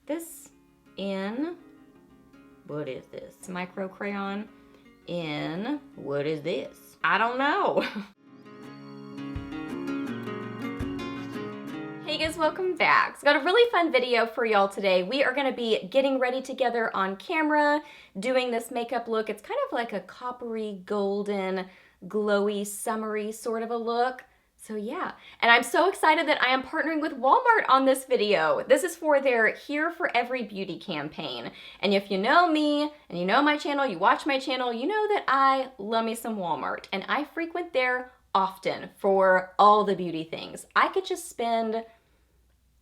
this in, what is this? Micro crayon in, what is this? I don't know. Hey guys, welcome back. So got a really fun video for y'all today. We are gonna be getting ready together on camera, doing this makeup look. It's kind of like a coppery, golden, glowy, summery sort of a look. So yeah, and I'm so excited that I am partnering with Walmart on this video. This is for their Here for Every Beauty campaign. And if you know me, and you know my channel, you watch my channel, you know that I love me some Walmart. And I frequent there often for all the beauty things. I could just spend,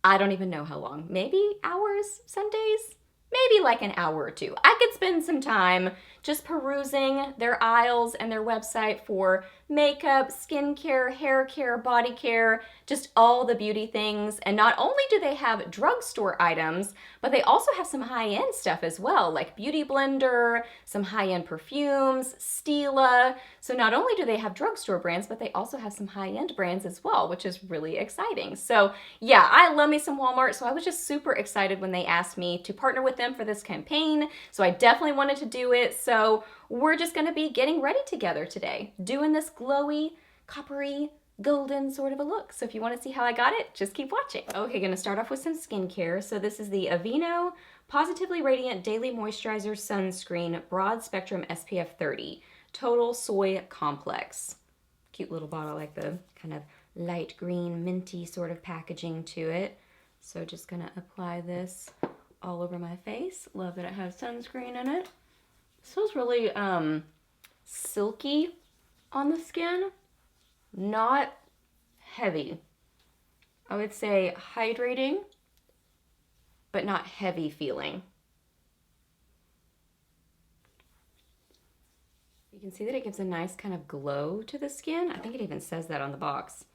I don't even know how long, maybe hours, some days, maybe like an hour or two. I could spend some time just perusing their aisles and their website for makeup, skincare, hair care, body care, just all the beauty things. And not only do they have drugstore items, but they also have some high-end stuff as well, like Beauty Blender, some high-end perfumes, Stila. So not only do they have drugstore brands, but they also have some high-end brands as well, which is really exciting. So yeah, I love me some Walmart, so I was just super excited when they asked me to partner with them for this campaign. So I definitely wanted to do it. So we're just gonna be getting ready together today, doing this glowy, coppery, golden sort of a look. So if you wanna see how I got it, just keep watching. Okay, gonna start off with some skincare. So this is the Aveeno Positively Radiant Daily Moisturizer Sunscreen Broad Spectrum SPF 30 Total Soy Complex. Cute little bottle, like the kind of light green, minty sort of packaging to it. So just gonna apply this all over my face. Love that it has sunscreen in it. This feels really silky on the skin, not heavy. I would say hydrating, but not heavy feeling. You can see that it gives a nice kind of glow to the skin. I think it even says that on the box.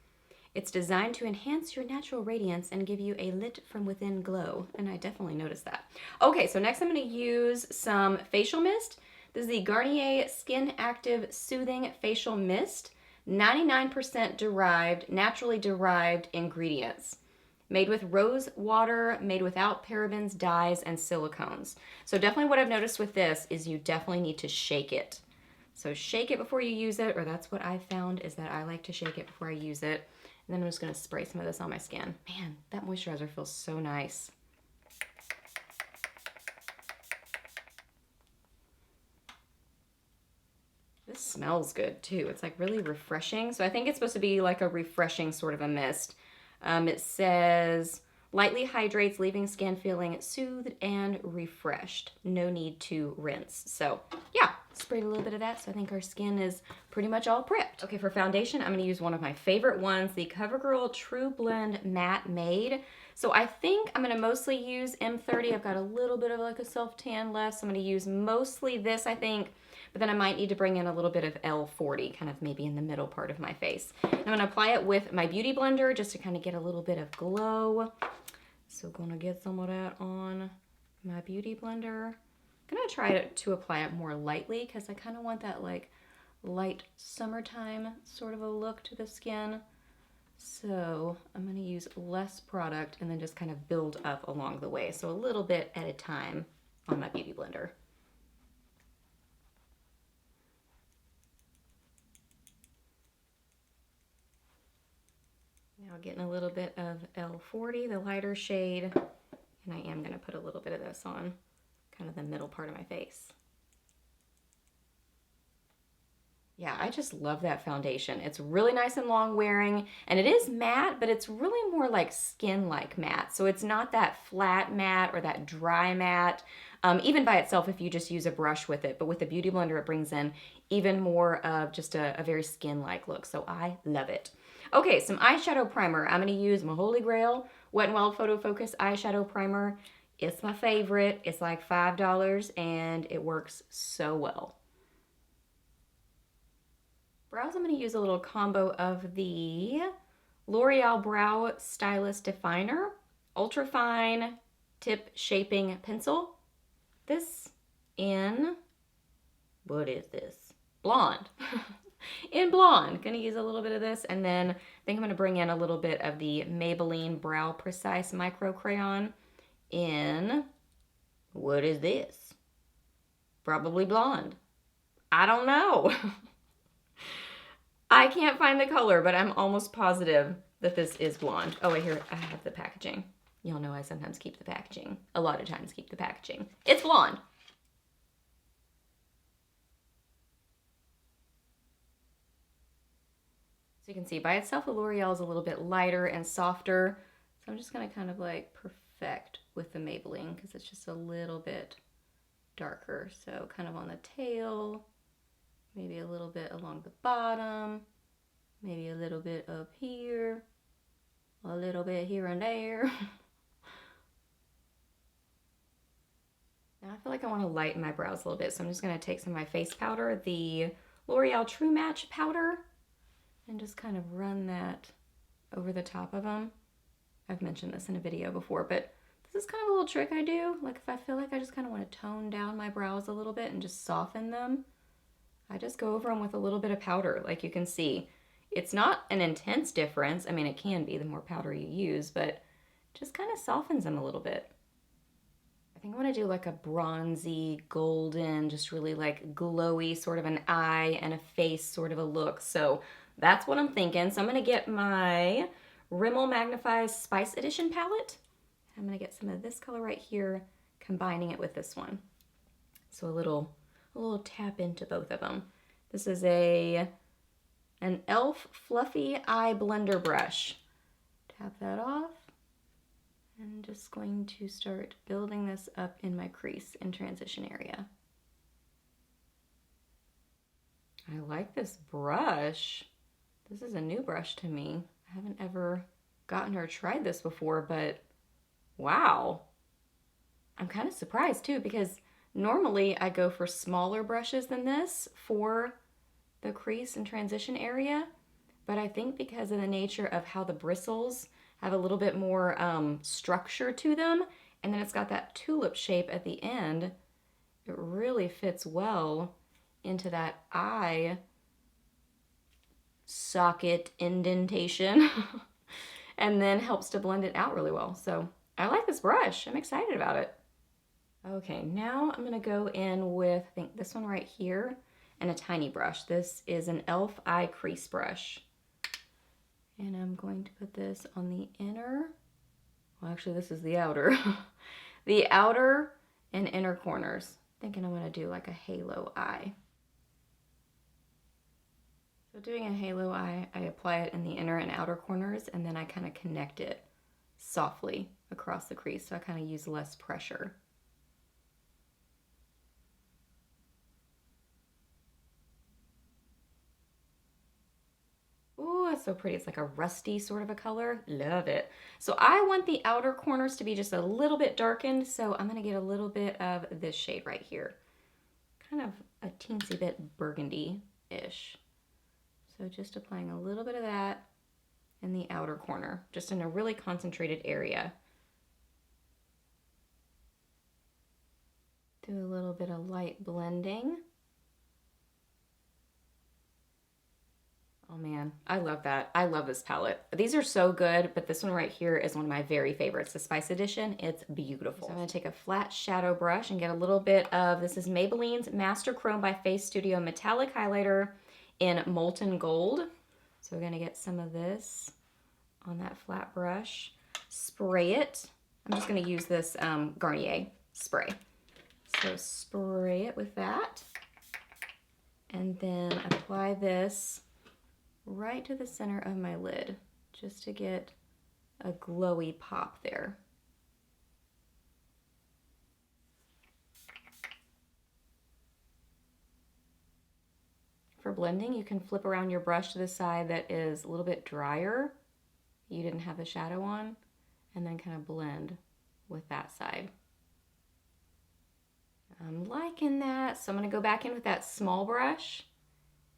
It's designed to enhance your natural radiance and give you a lit from within glow. And I definitely noticed that. Okay, so next I'm gonna use some facial mist. This is the Garnier Skin Active Soothing Facial Mist. 99% derived, naturally derived ingredients. Made with rose water, made without parabens, dyes, and silicones. So definitely what I've noticed with this is you definitely need to shake it. So shake it before you use it, or that's what I found, is that I like to shake it before I use it. And then I'm just gonna spray some of this on my skin. Man, that moisturizer feels so nice. This smells good too. It's like really refreshing. So I think it's supposed to be like a refreshing sort of a mist. It says, lightly hydrates, leaving skin feeling soothed and refreshed. No need to rinse. So yeah, sprayed a little bit of that. So I think our skin is pretty much all prepped. Okay, for foundation, I'm gonna use one of my favorite ones, the CoverGirl True Blend Matte Made. So I think I'm gonna mostly use M30. I've got a little bit of like a self-tan left, so I'm gonna use mostly this, I think, but then I might need to bring in a little bit of L40, kind of maybe in the middle part of my face. I'm gonna apply it with my Beauty Blender just to kind of get a little bit of glow. So gonna get some of that on my Beauty Blender. I'm gonna try to apply it more lightly because I kind of want that like light summertime sort of a look to the skin. So I'm gonna use less product and then just kind of build up along the way. So a little bit at a time on my Beauty Blender. Now getting a little bit of L40, the lighter shade, and I am gonna put a little bit of this on kind of the middle part of my face. Yeah, I just love that foundation. It's really nice and long wearing, and it is matte, but it's really more like skin-like matte. So it's not that flat matte or that dry matte, even by itself if you just use a brush with it. But with the Beauty Blender, it brings in even more of just a very skin-like look. So I love it. Okay, some eyeshadow primer. I'm gonna use my Holy Grail Wet n Wild Photo Focus eyeshadow primer. It's my favorite. It's like $5 and it works so well. Brows, I'm gonna use a little combo of the L'Oreal Brow Stylist Definer Ultra Fine Tip Shaping Pencil. This in, what is this? Blonde. In blonde. Gonna use a little bit of this, and then I think I'm gonna bring in a little bit of the Maybelline Brow Precise Micro Crayon in, what is this? Probably blonde. I don't know. I can't find the color, but I'm almost positive that this is blonde. Oh, wait, here, I have the packaging. Y'all know I sometimes keep the packaging. A lot of times keep the packaging. It's blonde. So you can see by itself, the L'Oreal is a little bit lighter and softer. So I'm just gonna kind of like perfect with the Maybelline because it's just a little bit darker. So kind of on the tail, maybe a little bit along the bottom, maybe a little bit up here, a little bit here and there. Now I feel like I want to lighten my brows a little bit, so I'm just going to take some of my face powder, the L'Oreal True Match powder, and just kind of run that over the top of them. I've mentioned this in a video before, but this is kind of a little trick I do. Like if I feel like I just kind of want to tone down my brows a little bit and just soften them, I just go over them with a little bit of powder. Like you can see, it's not an intense difference. I mean, it can be the more powder you use, but it just kind of softens them a little bit. I think I want to do like a bronzy, golden, just really like glowy sort of an eye and a face sort of a look. So that's what I'm thinking. So I'm going to get my Rimmel Magnifies Spice Edition palette. I'm going to get some of this color right here, combining it with this one. So a little tap into both of them. This is an e.l.f. Fluffy Eye Blender Brush. Tap that off. I'm just going to start building this up in my crease and transition area. I like this brush. This is a new brush to me. I haven't ever gotten or tried this before, but wow. I'm kind of surprised too, because normally I go for smaller brushes than this for the crease and transition area, but I think because of the nature of how the bristles have a little bit more structure to them, and then it's got that tulip shape at the end, it really fits well into that eye socket indentation and then helps to blend it out really well. So I like this brush. I'm excited about it. Okay, now I'm gonna go in with, I think this one right here, and a tiny brush. This is an e.l.f. Eye Crease Brush. And I'm going to put this on the inner, well actually this is the outer, the outer and inner corners. Thinking I'm gonna do like a halo eye. So doing a halo eye, I apply it in the inner and outer corners, and then I kind of connect it softly across the crease, so I kind of use less pressure. Ooh, it's so pretty. It's like a rusty sort of a color. Love it. So I want the outer corners to be just a little bit darkened, so I'm going to get a little bit of this shade right here. Kind of a teensy bit burgundy-ish. So just applying a little bit of that in the outer corner, just in a really concentrated area. Do a little bit of light blending. Oh man, I love that. I love this palette. These are so good, but this one right here is one of my very favorites, the Spice Edition. It's beautiful. So I'm gonna take a flat shadow brush and get a little bit of, this is Maybelline's Master Chrome by Face Studio Metallic Highlighter in Molten Gold. So we're gonna get some of this on that flat brush, spray it. I'm just gonna use this Garnier spray. So spray it with that, and then apply this right to the center of my lid, just to get a glowy pop there. For blending, you can flip around your brush to the side that is a little bit drier, you didn't have the shadow on, and then kind of blend with that side. I'm liking that, so I'm going to go back in with that small brush,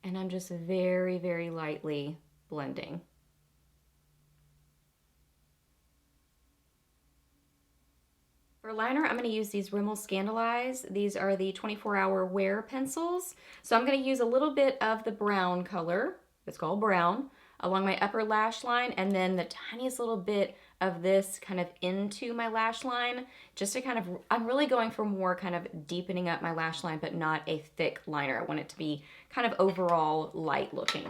and I'm just very, very lightly blending. For liner, I'm going to use these Rimmel Scandaleyes. These are the 24-hour wear pencils. So I'm going to use a little bit of the brown color, it's called brown, along my upper lash line, and then the tiniest little bit of this kind of into my lash line, just to kind of, I'm really going for more kind of deepening up my lash line, but not a thick liner. I want it to be kind of overall light looking.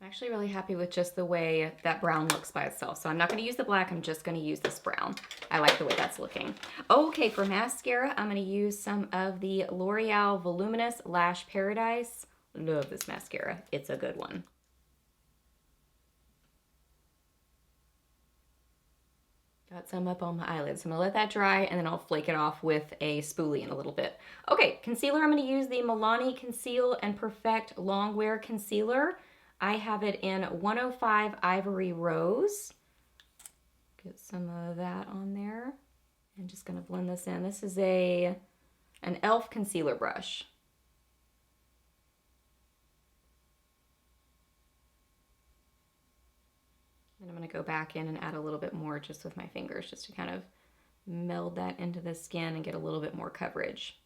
I'm actually really happy with just the way that brown looks by itself. So I'm not going to use the black, I'm just going to use this brown. I like the way that's looking. Okay, for mascara, I'm going to use some of the L'Oreal Voluminous Lash Paradise. Love this mascara. It's a good one. Got some up on my eyelids. So I'm going to let that dry, and then I'll flake it off with a spoolie in a little bit. Okay, concealer, I'm going to use the Milani Conceal and Perfect Longwear Concealer. I have it in 105 Ivory Rose. Get some of that on there. I'm just going to blend this in. This is an e.l.f. concealer brush. And I'm going to go back in and add a little bit more just with my fingers, just to kind of meld that into the skin and get a little bit more coverage.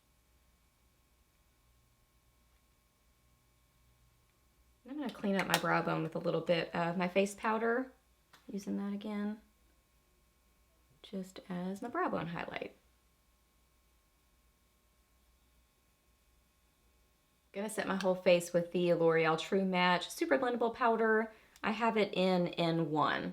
I'm going to clean up my brow bone with a little bit of my face powder, using that again, just as my brow bone highlight. I'm going to set my whole face with the L'Oreal True Match Super Blendable Powder. I have it in N1.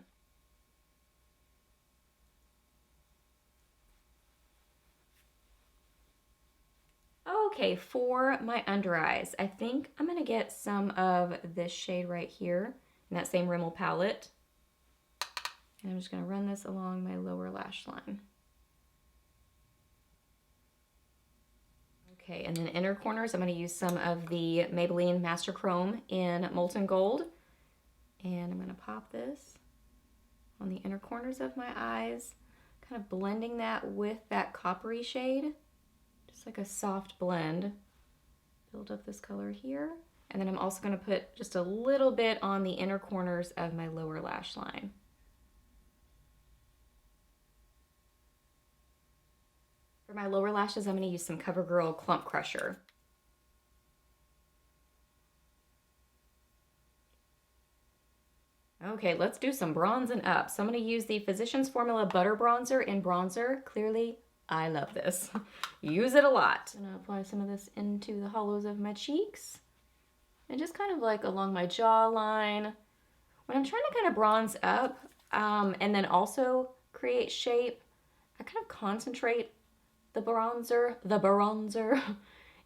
Okay, for my under eyes, I think I'm going to get some of this shade right here in that same Rimmel palette. And I'm just going to run this along my lower lash line. Okay, and then inner corners, I'm going to use some of the Maybelline Master Chrome in Molten Gold. And I'm going to pop this on the inner corners of my eyes, kind of blending that with that coppery shade. Just like a soft blend. Build up this color here. And then I'm also going to put just a little bit on the inner corners of my lower lash line. For my lower lashes, I'm going to use some CoverGirl Clump Crusher. Okay, let's do some bronzing up. So I'm going to use the Physicians Formula Butter Bronzer in bronzer. Clearly, I love this. Use it a lot. I'm gonna apply some of this into the hollows of my cheeks and just kind of like along my jawline. When I'm trying to kind of bronze up and then also create shape, I kind of concentrate the bronzer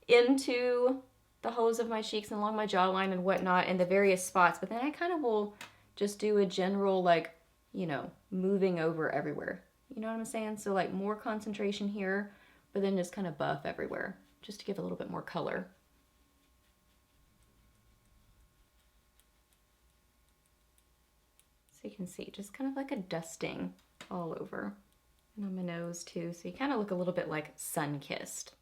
into the hollows of my cheeks and along my jawline and whatnot in the various spots. But then I kind of will just do a general, like, you know, moving over everywhere. You know what I'm saying? So like more concentration here, but then just kind of buff everywhere, just to give a little bit more color. So you can see, just kind of like a dusting all over. And on my nose too, so you kind of look a little bit like sun-kissed.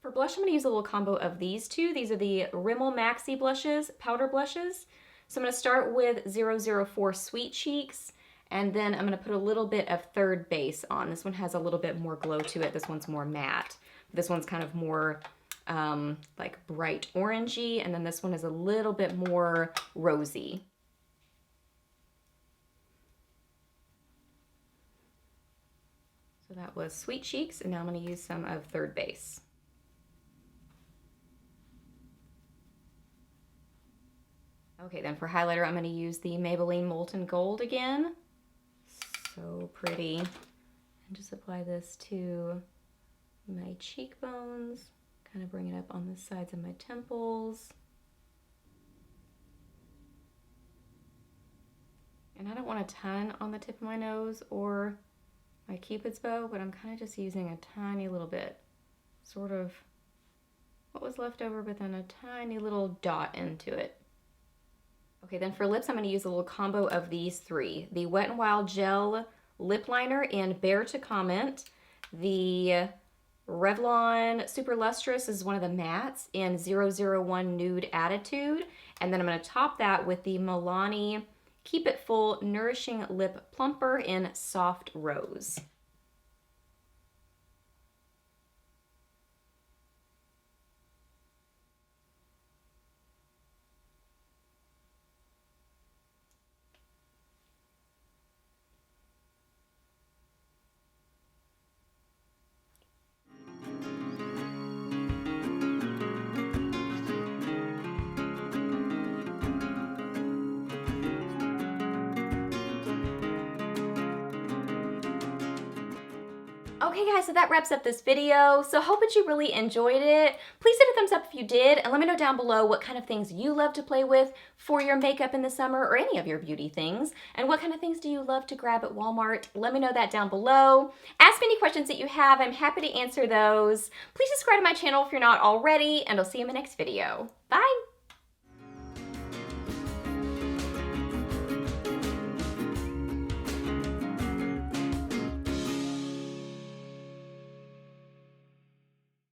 For blush, I'm going to use a little combo of these two. These are the Rimmel Maxi blushes, powder blushes. So I'm going to start with 004 Sweet Cheeks. And then I'm going to put a little bit of Third Base on. This one has a little bit more glow to it. This one's more matte. This one's kind of more like bright orangey. And then this one is a little bit more rosy. So that was Sweet Cheeks. And now I'm going to use some of Third Base. Okay, then for highlighter, I'm going to use the Maybelline Molten Gold again. So pretty. And just apply this to my cheekbones, kind of bring it up on the sides of my temples. And I don't want a ton on the tip of my nose or my Cupid's bow, but I'm kind of just using a tiny little bit, sort of what was left over, but then a tiny little dot into it. Okay, then for lips, I'm going to use a little combo of these three. The Wet n Wild Gel Lip Liner in Bear to Comment. The Revlon Super Lustrous is one of the mattes in 001 Nude Attitude. And then I'm going to top that with the Milani Keep It Full Nourishing Lip Plumper in Soft Rose. Okay guys, so that wraps up this video. So hope that you really enjoyed it. Please hit a thumbs up if you did, and let me know down below what kind of things you love to play with for your makeup in the summer, or any of your beauty things. And what kind of things do you love to grab at Walmart? Let me know that down below. Ask me any questions that you have. I'm happy to answer those. Please subscribe to my channel if you're not already, and I'll see you in my next video. Bye!